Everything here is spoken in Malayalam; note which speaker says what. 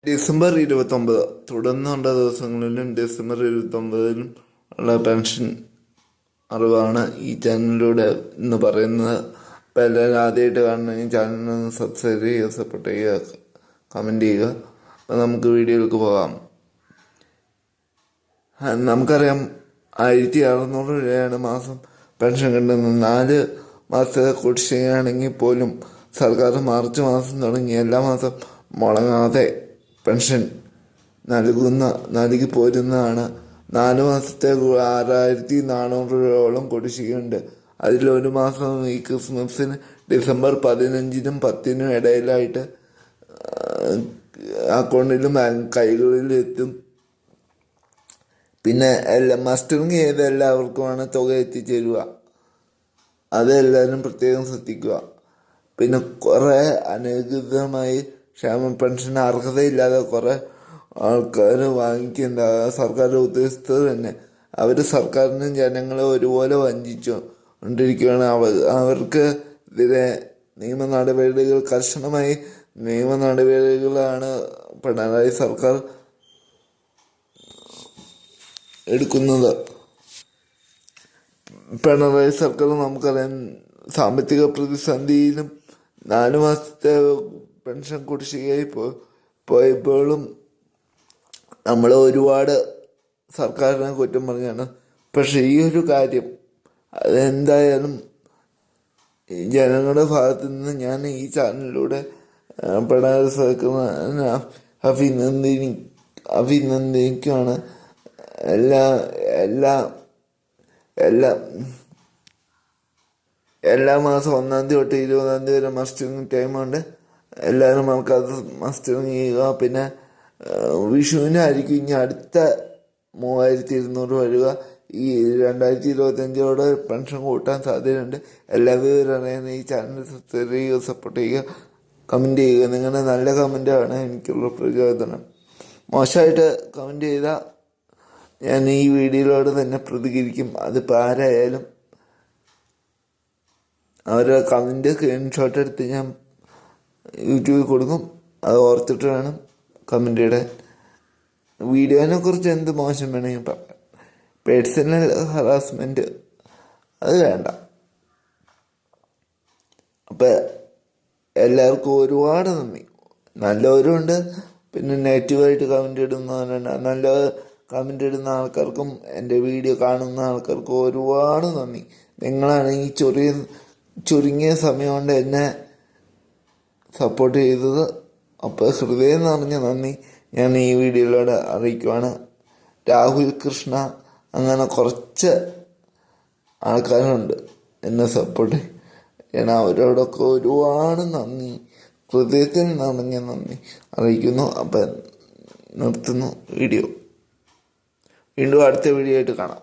Speaker 1: ഡിസംബർ 29 തുടർന്നുള്ള ദിവസങ്ങളിലും ഡിസംബർ 29 ഉള്ള പെൻഷൻ അറിവാണ് ഈ ചാനലിലൂടെ ഇന്ന് പറയുന്നത്. അപ്പോൾ എല്ലാവരും ആദ്യമായിട്ട് കാണുന്ന ഈ ചാനലിനൊന്ന് സബ്സ്ക്രൈബ് ചെയ്യുക, സപ്പോർട്ട് ചെയ്യുക, കമൻറ്റ് ചെയ്യുക. അപ്പോൾ നമുക്ക് വീഡിയോയിലേക്ക് പോകാം. നമുക്കറിയാം 1600 രൂപയാണ് മാസം പെൻഷൻ കിട്ടുന്നത്. 4 മാസത്തെ കുടിശ്ശികയാണെങ്കിൽ പോലും സർക്കാർ മാർച്ച് മാസം തുടങ്ങി എല്ലാ മാസം മുടങ്ങാതെ പെൻഷൻ നൽകി പോരുന്നതാണ്. 4 മാസത്തെ 6400 രൂപയോളം കുടിശ്ശികയുണ്ട്. അതിലൊരു മാസം ഈ ക്രിസ്മസിന് ഡിസംബർ 15-നും 10-നും ഇടയിലായിട്ട് അക്കൗണ്ടിലും കൈകളിലും എത്തും. പിന്നെ മസ്റ്ററിങ് ചെയ്ത എല്ലാവർക്കുമാണ് തുക എത്തിച്ചേരുക. അതെല്ലാവരും പ്രത്യേകം ശ്രദ്ധിക്കുക. പിന്നെ കുറേ അനധികൃതമായി ക്ഷേമ പെൻഷൻ അർഹതയില്ലാതെ കുറേ ആൾക്കാർ വാങ്ങിക്കേണ്ട സർക്കാർ ഉദ്യോഗസ്ഥർ തന്നെ. അവർ സർക്കാരിനും ജനങ്ങളെ ഒരുപോലെ വഞ്ചിച്ചു കൊണ്ടിരിക്കുകയാണ്. അവർക്ക് ഇതിലെ നിയമ നടപടികൾ കർശനമായി നിയമ നടപടികളാണ് പിണറായി സർക്കാർ എടുക്കുന്നത്. പിണറായി സർക്കാർ നമുക്കറിയാം സാമ്പത്തിക പ്രതിസന്ധിയിലും 4 മാസത്തെ പെൻഷൻ കുടിശ്ശികയായി പോയപ്പോഴും നമ്മൾ ഒരുപാട് സർക്കാരിനെ കുറ്റം പറഞ്ഞാണ്. പക്ഷേ ഈ ഒരു കാര്യം അതെന്തായാലും ജനങ്ങളുടെ ഭാഗത്തു നിന്ന് ഞാൻ ഈ ചാനലിലൂടെ പിണറായി സർക്കാരിനെ അഭിനന്ദിക്കുകയാണ്. എല്ലാ മാസം 1-ാം തീയതി തൊട്ട് 20-ാം തീയതി വരെ മസ്റ്ററിങ് ടൈമുണ്ട്. എല്ലാവരും നമുക്കത് മസ്റ്ററിങ് ചെയ്യുക. പിന്നെ വിഷുവിനായിരിക്കും ഇനി അടുത്ത 3200 വരിക. ഈ 2025 പെൻഷൻ കൂട്ടാൻ സാധ്യതയുണ്ട്. എല്ലാവരും അറിയാൻ ഈ ചാനൽ സബ്സ്ക്രൈബ് ചെയ്യുക, സപ്പോർട്ട് ചെയ്യുക, കമൻറ്റ് ചെയ്യുക. നിങ്ങളുടെ നല്ല കമൻറ്റാണ് എനിക്കുള്ള പ്രചോദനം. മോശമായിട്ട് കമൻറ്റ് ചെയ്താൽ ഞാൻ ഈ വീഡിയോയിലൂടെ തന്നെ പ്രതികരിക്കും. അതിപ്പോൾ ആരായാലും അവരുടെ കമൻറ്റ് സ്ക്രീൻഷോട്ട് എടുത്ത് ഞാൻ യൂട്യൂബിൽ കൊടുക്കും. അത് ഓർത്തിട്ട് വേണം കമൻറ്റ് ഇടാൻ. വീഡിയോനെ കുറിച്ച് എന്ത് മോശം വേണമെങ്കിൽ പറയാം. പേഴ്സണൽ ഹറാസ്മെൻറ്റ് അത് വേണ്ട. അപ്പം എല്ലാവർക്കും ഒരുപാട് നന്ദി. നല്ലവരുണ്ട്, പിന്നെ നെഗറ്റീവായിട്ട് കമൻറ്റ് ഇടുന്നവരുണ്ട്. നല്ല കമൻറ്റ് ഇടുന്ന ആൾക്കാർക്കും എൻ്റെ വീഡിയോ കാണുന്ന ആൾക്കാർക്കും ഒരുപാട് നന്ദി. നിങ്ങളാണ് ഈ ചുരുങ്ങിയ സമയം കൊണ്ട് എന്നെ സപ്പോർട്ട് ചെയ്തത്. അപ്പോൾ ഹൃദയം നിറഞ്ഞ നന്ദി ഞാൻ ഈ വീഡിയോയിലൂടെ അറിയിക്കുവാണ്. രാഹുൽ കൃഷ്ണ അങ്ങനെ കുറച്ച് ആൾക്കാരുണ്ട് എന്നെ സപ്പോർട്ട് ചെയ്യണം. അവരോടൊക്കെ ഒരുപാട് നന്ദി, ഹൃദയത്തിൽ നിറഞ്ഞ നന്ദി അറിയിക്കുന്നു. അപ്പം നിർത്തുന്നു വീഡിയോ. വീണ്ടും അടുത്ത വീഡിയോ ആയിട്ട് കാണാം.